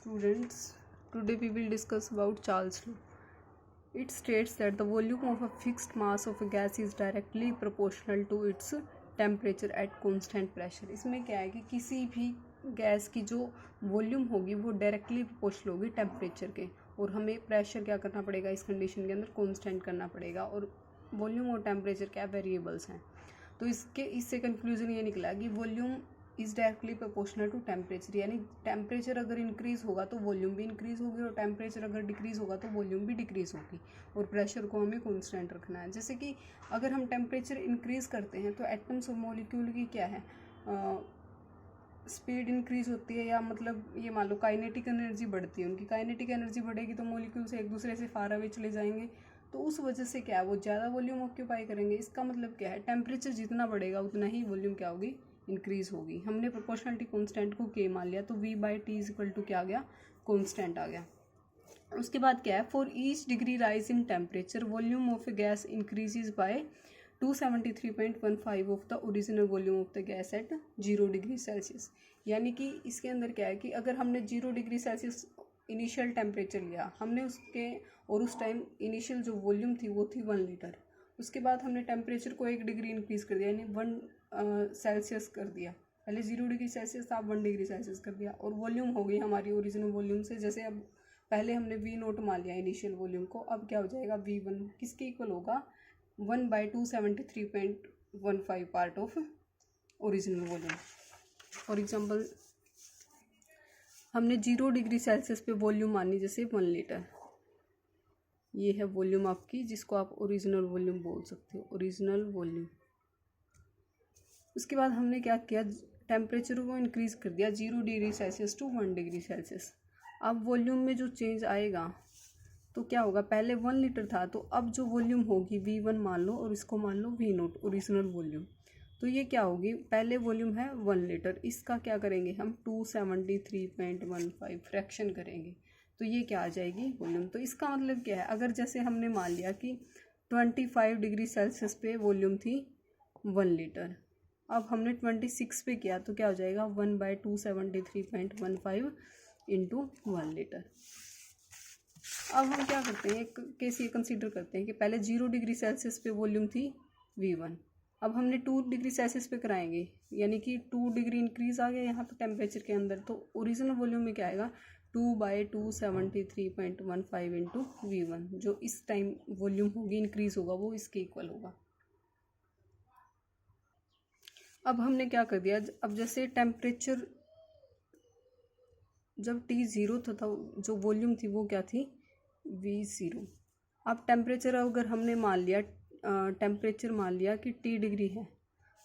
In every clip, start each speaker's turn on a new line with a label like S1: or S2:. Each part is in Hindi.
S1: Students, today we will discuss about Charles law. It states that the volume of a fixed mass of a gas is directly proportional to its temperature at constant pressure. इसमें क्या है कि किसी भी गैस की जो वॉल्यूम होगी वो डायरेक्टली प्रोपोर्शनल होगी टेम्परेचर के, और हमें प्रेशर क्या करना पड़ेगा इस कंडीशन के अंदर, कांस्टेंट करना पड़ेगा, और वॉल्यूम और टेम्परेचर क्या वेरिएबल्स हैं। तो इससे कंक्लूजन ये निकला कि volume is directly proportional to temperature, यानी टेम्परेचर अगर इंक्रीज़ होगा तो वॉल्यूम भी इंक्रीज़ होगी, और टेम्परेचर अगर डिक्रीज़ होगा तो वॉल्यूम भी डिक्रीज़ होगी, और प्रेशर को हमें कांस्टेंट रखना है। जैसे कि अगर हम टेम्परेचर इंक्रीज़ करते हैं तो एटम्स और मॉलिक्यूल की क्या है स्पीड इंक्रीज़ होती है, या मतलब ये मान लो काइनेटिक एनर्जी बढ़ती है, उनकी काइनेटिक एनर्जी बढ़ेगी तो मॉलिक्यूल से एक दूसरे से फार अवे चले जाएंगे, तो उस वजह से क्या है वो ज़्यादा वॉल्यूम ऑक्यूपाई करेंगे। इसका मतलब क्या है, टेम्परेचर जितना बढ़ेगा उतना ही वॉल्यूम क्या होगी, इंक्रीज़ होगी। हमने प्रोपोर्शनलिटी कांस्टेंट को के मान लिया, तो V/T इक्वल टू क्या आ गया, कांस्टेंट आ गया। उसके बाद क्या है, for each degree rise in temperature volume of A gas increases by 273.15 of the original volume of the gas at 0 degree Celsius. यानी कि इसके अंदर क्या है कि अगर हमने 0 डिग्री सेल्सियस इनिशियल टेम्परेचर लिया हमने उसके, और उस टाइम इनिशियल जो वॉल्यूम थी वो थी 1 लीटर, उसके बाद हमने टेम्परेचर को 1 डिग्री इंक्रीज़ कर दिया, यानी 1 सेल्सियस कर दिया। पहले 0 डिग्री सेल्सियस था, अब 1 डिग्री सेल्सियस कर दिया, और वॉल्यूम हो गई हमारी ओरिजिनल वॉल्यूम से। जैसे अब पहले हमने V0 मान लिया इनिशियल वॉल्यूम को, अब क्या हो जाएगा V1 किसके इक्वल होगा, 1/273.15 part of original volume. For example हमने 0 डिग्री सेल्सियस पे वॉल्यूम मानी जैसे 1 लीटर, ये है वॉल्यूम आपकी, जिसको आप ओरिजिनल वॉल्यूम बोल सकते हो, ओरिजिनल वॉल्यूम। उसके बाद हमने क्या किया, टेम्परेचर को इंक्रीज़ कर दिया 0 degree Celsius to 1 degree Celsius. अब वॉल्यूम में जो चेंज आएगा तो क्या होगा, पहले 1 लीटर था तो अब जो वॉल्यूम होगी V1 मान लो, और इसको मान लो V0 ओरिजिनल वॉल्यूम, तो ये क्या होगी, पहले वॉल्यूम है 1 लीटर, इसका क्या करेंगे हम 273.15 फ्रैक्शन करेंगे, तो ये क्या आ जाएगी वॉल्यूम। तो इसका मतलब क्या है, अगर जैसे हमने मान लिया कि 25 डिग्री सेल्सियस पे वॉल्यूम थी 1 लीटर, अब हमने 26 पे किया तो क्या हो जाएगा 1/273.15 इंटू 1 लीटर। अब हम क्या करते हैं, एक केस ये कंसीडर करते हैं कि पहले 0 डिग्री सेल्सियस पे वॉल्यूम थी V1, अब हमने 2 डिग्री सेल्सियस पे कराएंगे, यानी कि 2 डिग्री इंक्रीज़ आ गया यहाँ पे टेम्परेचर के अंदर, तो ओरिजिनल वॉल्यूम में क्या आएगा 2/273.15 इंटू V1, जो इस टाइम वॉल्यूम होगी इंक्रीज़ होगा वो इसके इक्वल होगा। अब हमने क्या कर दिया, अब जैसे टेम्परेचर जब T0 था जो वॉल्यूम थी वो क्या थी V0। अब टेम्परेचर अगर हमने मान लिया, टेम्परेचर मान लिया कि T डिग्री है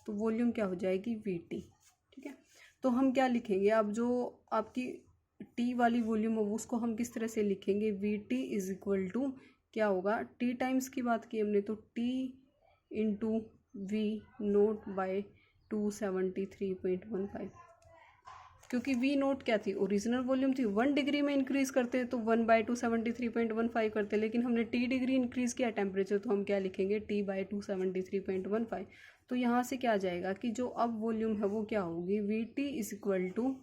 S1: तो वॉल्यूम क्या हो जाएगी VT, ठीक है। तो हम क्या लिखेंगे, अब जो आपकी T वाली वॉल्यूम है उसको हम किस तरह से लिखेंगे, VT इज इक्वल टू क्या होगा, T टाइम्स की बात की हमने तो T इंटू V0 / 273.15, क्योंकि V0 क्या थी, ओरिजिनल वॉल्यूम थी, 1 डिग्री में इंक्रीज़ करते तो 1/273.15 करते, लेकिन हमने T डिग्री इंक्रीज़ किया टेम्परेचर, तो हम क्या लिखेंगे T/273.15। तो यहाँ से क्या आ जाएगा कि जो अब वॉल्यूम है वो क्या होगी, VT is equal to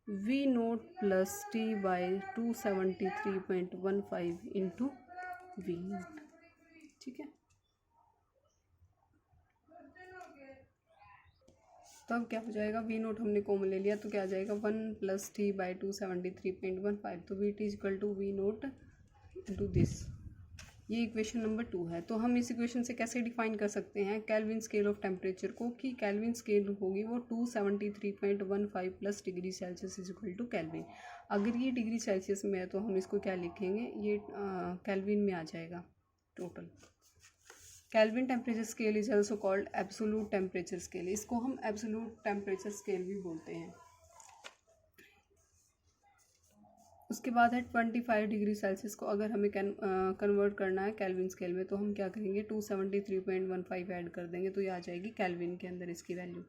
S1: V0 plus T/273.15 into V0, ठीक है। तो अब क्या हो जाएगा, V0 हमने कॉमन ले लिया तो क्या आ जाएगा 1 + T/273.15, तो VT equal to V0 into this. ये इक्वेशन नंबर 2 है। तो हम इस इक्वेशन से कैसे डिफाइन कर सकते हैं केल्विन स्केल ऑफ टेम्परेचर को, कि केल्विन स्केल होगी वो 273.15 plus degree Celsius is equal to kelvin. अगर ये डिग्री सेल्सियस में है तो हम इसको क्या लिखेंगे, ये केल्विन में आ जाएगा total. Kelvin temperature scale is also called absolute temperature scale, इसको हम एब्सोलूट टेम्परेचर स्केल भी बोलते हैं। उसके बाद है 25 डिग्री सेल्सियस को अगर हमें कन्वर्ट करना है केल्विन स्केल में, तो हम क्या करेंगे 273.15 ऐड कर देंगे, तो ये आ जाएगी केल्विन के अंदर इसकी वैल्यू।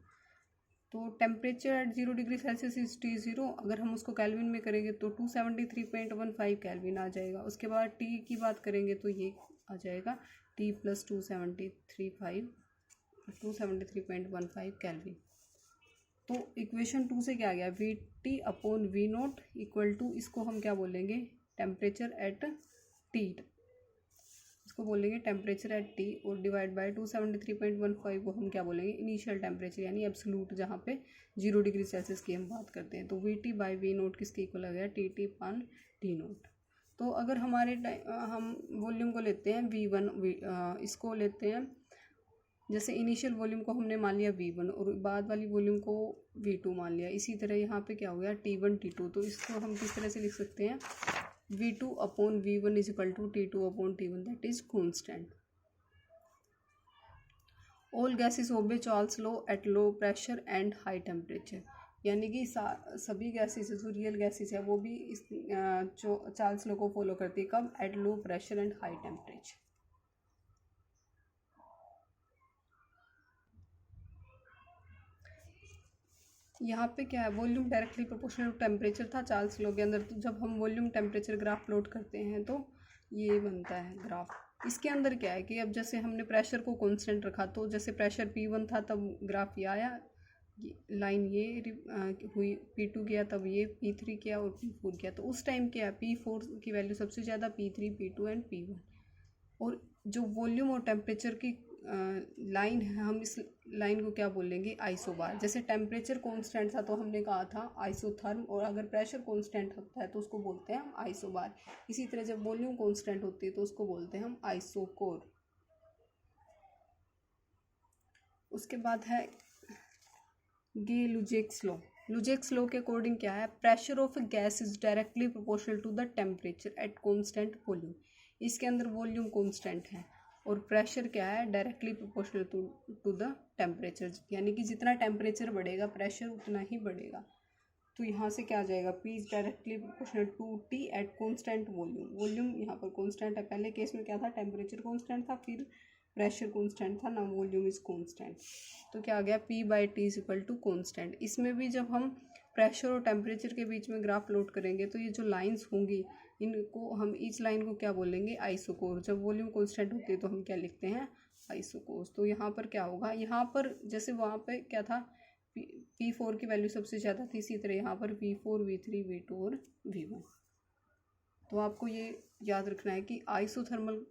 S1: तो temperature at 0 degree Celsius is T0, अगर हम उसको केल्विन में करेंगे तो 273.15 केल्विन आ जाएगा। उसके बाद T की बात करेंगे तो ये आ जाएगा T + 273.15 केल्विन, तो इक्वेशन 2 से क्या आ गया, V T upon V naught equal to, इसको हम क्या बोलेंगे, टेम्परेचर एट टी, इसको बोलेंगे टेम्परेचर एट टी, और डिवाइड बाय 273.15 को हम क्या बोलेंगे, इनिशियल टेम्परेचर यानी एब्सोल्यूट, जहाँ पे 0 डिग्री सेल्सियस की हम बात करते हैं। तो V T by V naught किसके इक्वल आ गया, T T upon T naught. तो अगर हमारे हम वॉल्यूम को लेते हैं V1, इसको लेते हैं, जैसे इनिशियल वॉल्यूम को हमने मान लिया V1 और बाद वाली वॉल्यूम को V2 मान लिया, इसी तरह यहाँ पे क्या हो गया T1 T2। तो इसको हम किस तरह से लिख सकते हैं, V2 upon V1 is equal to T2 upon T1, that is constant. All gases obey Charles law at low pressure and high temperature, यानी कि सभी गैसेस जो रियल गैसेस है वो भी इस चार्ल्स लॉ को फॉलो करती है, कब, at low pressure and high temperature. यहाँ पे क्या है, volume directly proportional to temperature था चार्ल्स लॉ के अंदर। तो जब हम वॉल्यूम टेम्परेचर ग्राफ प्लॉट करते हैं तो ये बनता है ग्राफ। इसके अंदर क्या है कि अब जैसे हमने प्रेशर को कांस्टेंट रखा, तो जैसे प्रेशर P1 था तब ग्राफ ये आया, लाइन ये हुई, P2 किया तब ये P3 किया और P4 किया। तो उस टाइम क्या है, P4 की वैल्यू सबसे ज़्यादा, P3 P2 एंड P1। और जो वॉल्यूम और टेम्परेचर की लाइन है, हम इस लाइन को क्या बोलेंगे, आइसोबार। जैसे टेम्परेचर कांस्टेंट था तो हमने कहा था आइसोथर्म, और अगर प्रेशर कांस्टेंट होता है तो उसको बोलते हैं हम आइसोबार। इसी तरह जब वॉल्यूम कांस्टेंट होती है तो उसको बोलते हैं हम आइसोकोर। उसके बाद है गे-लुजेक्स लॉ। लुजेक्स लॉ के अकॉर्डिंग क्या है, pressure of gas is directly proportional to the temperature at constant volume. इसके अंदर वॉल्यूम कांस्टेंट है और प्रेशर क्या है, directly proportional to the temperature, यानी कि जितना टेम्परेचर बढ़ेगा प्रेशर उतना ही बढ़ेगा। तो यहाँ से क्या आ जाएगा, P is directly proportional to T at constant volume. Volume यहाँ पर कांस्टेंट है, पहले केस में क्या था, टेम्परेचर कांस्टेंट था, फिर प्रेशर कांस्टेंट था ना, वॉल्यूम इज कांस्टेंट। तो क्या आ गया, P by T is equal to constant. इसमें भी जब हम प्रेशर और टेम्परेचर के बीच में ग्राफ प्लॉट करेंगे तो ये जो लाइंस होंगी, इनको हम इस लाइन को क्या बोलेंगे, आइसोकोर। जब वॉल्यूम कांस्टेंट होती है तो हम क्या लिखते हैं, आइसोकोर्स। तो यहाँ पर क्या होगा, यहाँ पर जैसे वहाँ पे क्या था, P4 की वैल्यू सबसे ज़्यादा थी, इसी तरह यहाँ पर V4 V3 V2 और V1। तो आपको ये याद रखना है कि आइसोथर्मल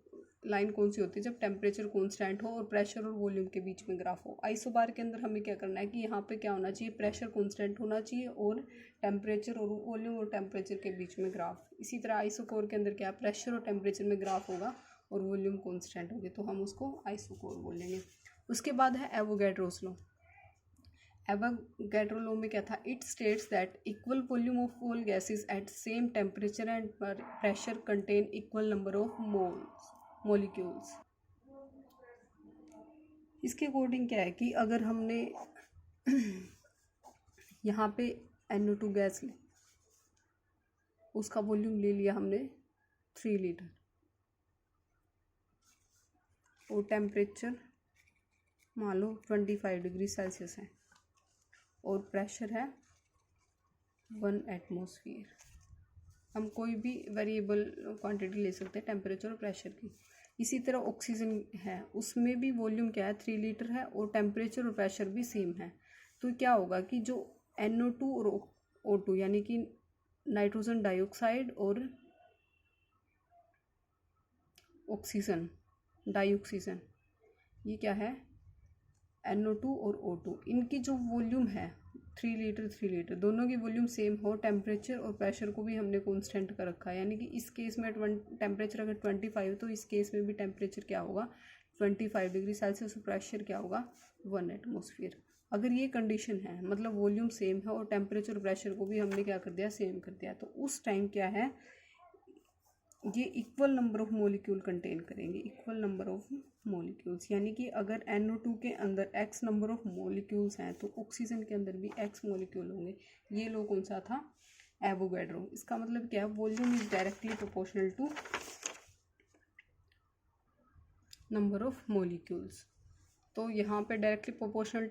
S1: लाइन कौन सी होती है, जब टेम्परेचर कांस्टेंट हो और प्रेशर और वॉल्यूम के बीच में ग्राफ हो। आइसोबार के अंदर हमें क्या करना है कि यहाँ पे क्या होना चाहिए, प्रेशर कांस्टेंट होना चाहिए और टेम्परेचर और वॉल्यूम और टेम्परेचर के बीच में ग्राफ। इसी तरह आइसोकोर के अंदर क्या, प्रेशर और टेम्परेचर में ग्राफ होगा और वॉल्यूम कांस्टेंट होगी, तो हम उसको आइसोकोर बोलेंगे। उसके बाद है एवोगैड्रोस लॉ। एवोगैड्रो लॉ में क्या था, it states that equal volume of all gases at same temperature and pressure contain equal number of molecules. इसके अकॉर्डिंग क्या है कि अगर हमने यहाँ पे NO2 गैस ली, उसका वॉल्यूम ले लिया हमने 3 लीटर, और टेम्परेचर मान लो 25 डिग्री सेल्सियस है और प्रेशर है 1 एटमॉस्फेयर। हम कोई भी वेरिएबल क्वांटिटी ले सकते हैं टेम्परेचर और प्रेशर की। इसी तरह ऑक्सीजन है, उसमें भी वॉल्यूम क्या है, 3 लीटर है और टेम्परेचर और प्रेशर भी सेम है। तो क्या होगा कि जो NO2 और O2 यानी कि नाइट्रोजन डाइऑक्साइड और ऑक्सीजन डाइऑक्सीजन, ये क्या है, NO2 और O2, इनकी जो वॉल्यूम है 3 लीटर दोनों की वॉल्यूम सेम हो, टेम्परेचर और प्रेशर को भी हमने कांस्टेंट कर रखा है। यानी कि इस केस में टेम्परेचर अगर 25 तो इस केस में भी टेम्परेचर क्या होगा, 25 डिग्री सेल्सियस और प्रेशर क्या होगा, 1 एटमॉस्फेयर। अगर ये कंडीशन है, मतलब वॉल्यूम सेम है और टेम्परेचर और प्रेशर को भी हमने क्या कर दिया, सेम कर दिया, तो उस टाइम क्या है, ये equal number of molecule contain करेंगे, इक्वल नंबर ऑफ मॉलिक्यूल्स। यानी कि अगर NO2 के अंदर x नंबर ऑफ मॉलिक्यूल्स हैं तो ऑक्सीजन के अंदर भी x मॉलिक्यूल होंगे। ये लो कौन सा था, एवोगैड्रो। इसका मतलब क्या है, volume is directly proportional to number of molecules. तो यहाँ पे डायरेक्टली प्रोपोर्शनलिटी